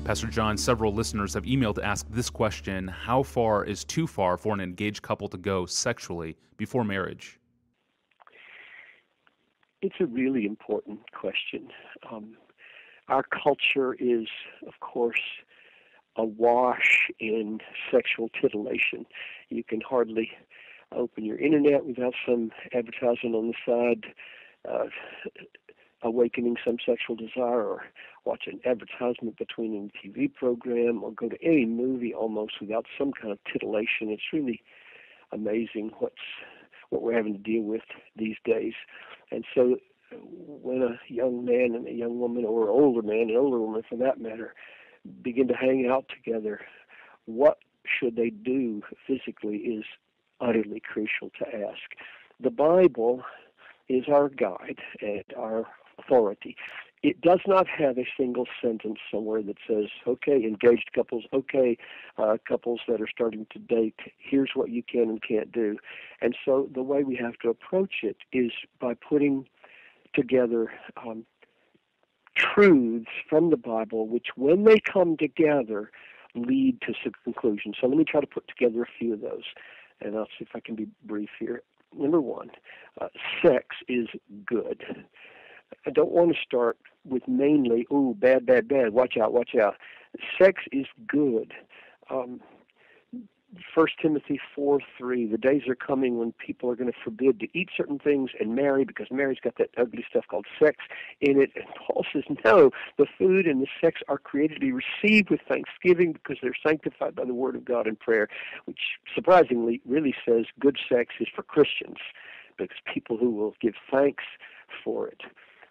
Pastor John, several listeners have emailed to ask this question: how far is too far for an engaged couple to go sexually before marriage? It's a really important question. Our culture is, of course, awash in sexual titillation. You can hardly open your internet without some advertisement on the side awakening some sexual desire, or watch an advertisement between a TV program, or go to any movie almost without some kind of titillation. It's really amazing what we're having to deal with these days. And so when a young man and a young woman, or an older man and an older woman for that matter, begin to hang out together, what should they do physically is utterly crucial to ask. The Bible is our guide and our authority. It does not have a single sentence somewhere that says, okay, engaged couples, okay, couples that are starting to date, here's what you can and can't do. And so the way we have to approach it is by putting together truths from the Bible, which when they come together lead to some conclusions. So let me try to put together a few of those, and I'll see if I can be brief here. Number one, sex is good. I don't want to start with mainly, ooh, bad, bad, bad, watch out, watch out. Sex is good. 1 Timothy 4:3, the days are coming when people are going to forbid to eat certain things and marry, because Mary's got that ugly stuff called sex in it. And Paul says, no, the food and the sex are created to be received with thanksgiving because they're sanctified by the word of God and prayer, which surprisingly really says good sex is for Christians, because people who will give thanks for it.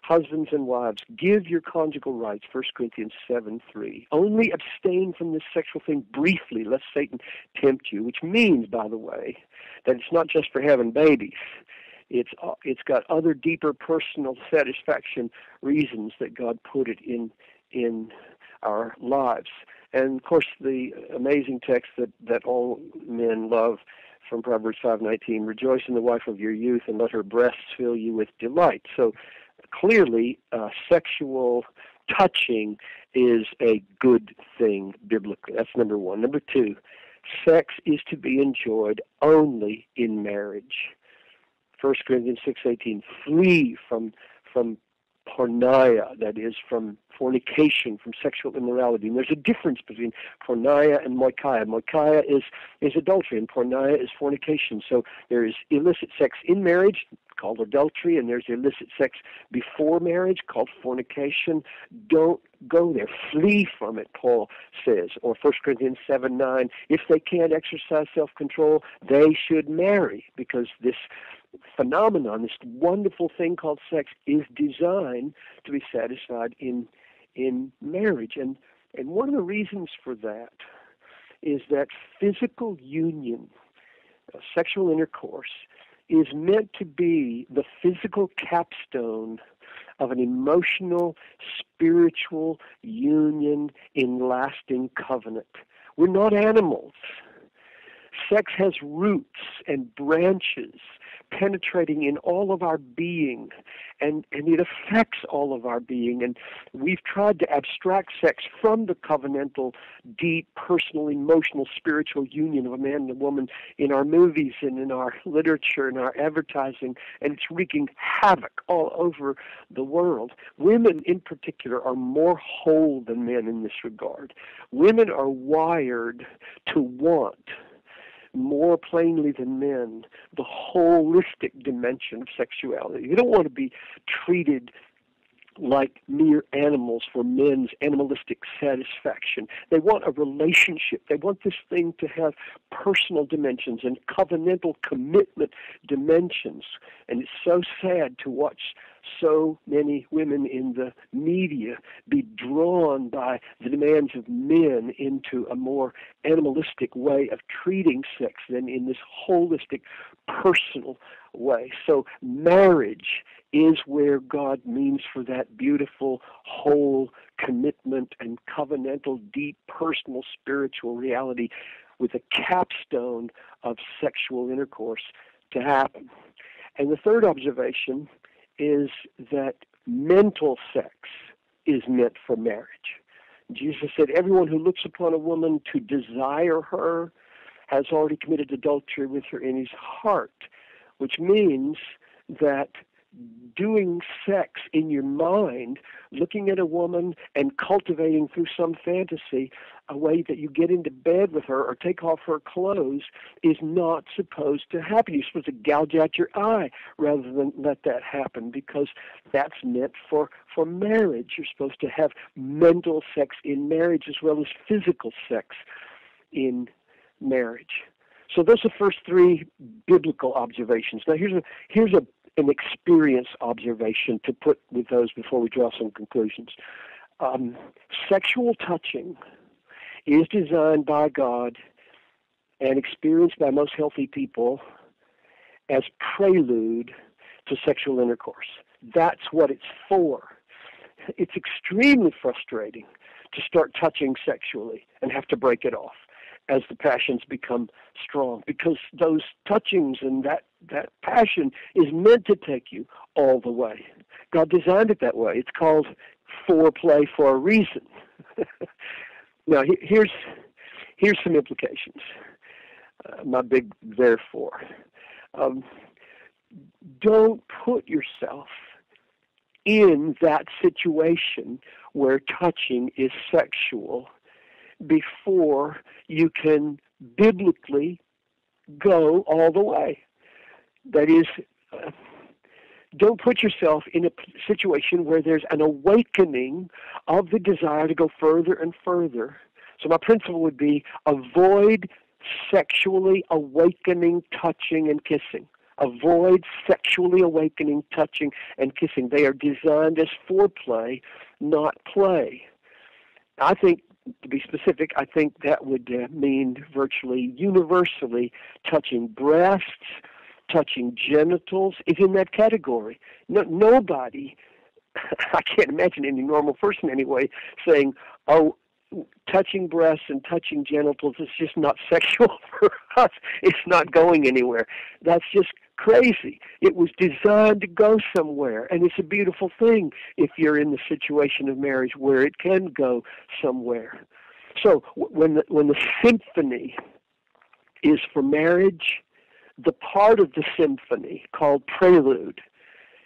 Husbands and wives, give your conjugal rights, 1 Corinthians 7:3. Only abstain from this sexual thing briefly, lest Satan tempt you, which means, by the way, that it's not just for having babies. It's got other deeper personal satisfaction reasons that God put it in our lives. And, of course, the amazing text that all men love from Proverbs 5:19, rejoice in the wife of your youth and let her breasts fill you with delight. So, clearly, sexual touching is a good thing biblically. That's number one. Number two, sex is to be enjoyed only in marriage. 1 Corinthians 6:18, flee from porneia, that is, from fornication, from sexual immorality. And there's a difference between porneia and moikia. Moikia is adultery, and porneia is fornication. So there is illicit sex in marriage, called adultery, and there's illicit sex before marriage, called fornication. Don't go there. Flee from it, Paul says. Or 1 Corinthians 7:9, if they can't exercise self-control, they should marry, because this phenomenon, this wonderful thing called sex, is designed to be satisfied in marriage. And one of the reasons for that is that physical union, sexual intercourse, is meant to be the physical capstone of an emotional, spiritual union in lasting covenant. We're not animals. Sex has roots and branches penetrating in all of our being, and it affects all of our being. And we've tried to abstract sex from the covenantal, deep, personal, emotional, spiritual union of a man and a woman in our movies and in our literature and our advertising, and it's wreaking havoc all over the world. Women in particular are more whole than men in this regard. Women are wired to want, more plainly than men, the holistic dimension of sexuality. You don't want to be treated like mere animals for men's animalistic satisfaction. They want a relationship. They want this thing to have personal dimensions and covenantal commitment dimensions. And it's so sad to watch so many women in the media be drawn by the demands of men into a more animalistic way of treating sex than in this holistic, personal way. So marriage is where God means for that beautiful, whole commitment and covenantal, deep, personal, spiritual reality with a capstone of sexual intercourse to happen. And the third observation is that mental sex is meant for marriage. Jesus said, everyone who looks upon a woman to desire her has already committed adultery with her in his heart, which means that doing sex in your mind, looking at a woman and cultivating through some fantasy a way that you get into bed with her or take off her clothes is not supposed to happen. You're supposed to gouge out your eye rather than let that happen, because that's meant for marriage. You're supposed to have mental sex in marriage as well as physical sex in marriage. So those are the first three biblical observations. Now here's an experience observation to put with those before we draw some conclusions. Sexual touching is designed by God and experienced by most healthy people as prelude to sexual intercourse. That's what it's for. It's extremely frustrating to start touching sexually and have to break it off as the passions become strong, because those touchings and that passion is meant to take you all the way. God designed it that way. It's called foreplay for a reason. Now, here's some implications. My big therefore. Don't put yourself in that situation where touching is sexual before you can biblically go all the way. That is, don't put yourself in a situation where there's an awakening of the desire to go further and further. So my principle would be avoid sexually awakening touching and kissing. Avoid sexually awakening touching and kissing. They are designed as foreplay, not play. I think, to be specific, I think that would mean virtually universally touching breasts, touching genitals is in that category. Nobody, I can't imagine any normal person anyway, saying, oh, touching breasts and touching genitals is just not sexual for us. It's not going anywhere. That's just crazy. It was designed to go somewhere, and it's a beautiful thing if you're in the situation of marriage where it can go somewhere. So when the symphony is for marriage, the part of the symphony called prelude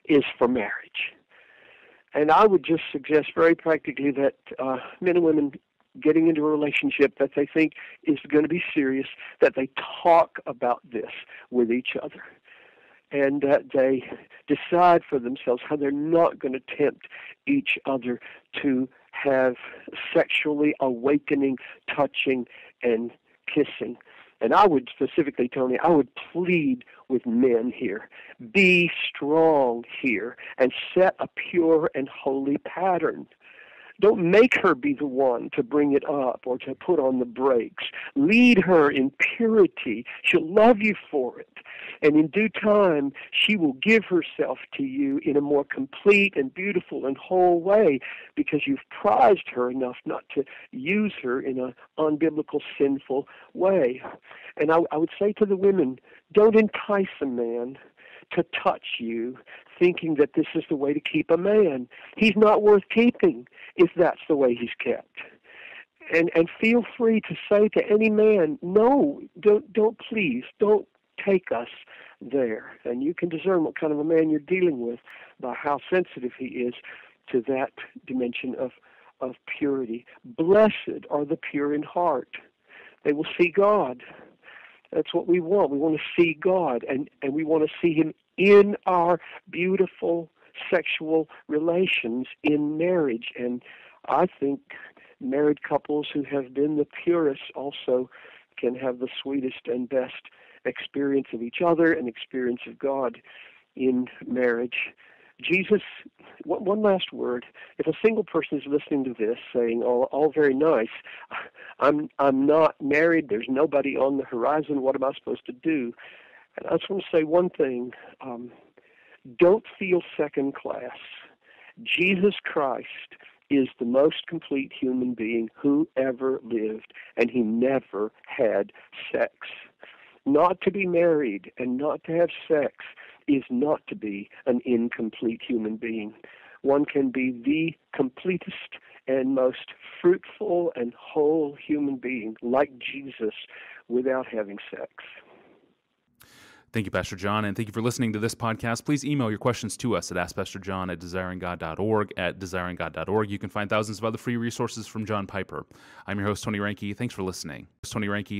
is for marriage. And I would just suggest very practically that men and women getting into a relationship that they think is going to be serious, that they talk about this with each other, and that they decide for themselves how they're not going to tempt each other to have sexually awakening touching and kissing. And I would specifically, Tony, I would plead with men here. Be strong here and set a pure and holy pattern. Don't make her be the one to bring it up or to put on the brakes. Lead her in purity. She'll love you for it. And in due time, she will give herself to you in a more complete and beautiful and whole way, because you've prized her enough not to use her in an unbiblical, sinful way. And I would say to the women, don't entice a man to touch you thinking that this is the way to keep a man. He's not worth keeping if that's the way he's kept. And feel free to say to any man, no, don't please, don't take us there. And you can discern what kind of a man you're dealing with by how sensitive he is to that dimension of purity. Blessed are the pure in heart. They will see God. That's what we want. We want to see God, and we want to see him in our beautiful sexual relations in marriage. And I think married couples who have been the purest also can have the sweetest and best experience of each other and experience of God in marriage. Jesus, one last word. If a single person is listening to this saying, all very nice, I'm not married, there's nobody on the horizon, what am I supposed to do? And I just want to say one thing. Don't feel second class. Jesus Christ is the most complete human being who ever lived, and he never had sex. Not to be married and not to have sex is not to be an incomplete human being. one can be the completest and most fruitful and whole human being like Jesus without having sex. Thank you, Pastor John, and thank you for listening to this podcast. Please email your questions to us at askpastorjohn@desiringgod.org. You can find thousands of other free resources from John Piper. I'm your host, Tony Reinke. Thanks for listening. Tony Reinke.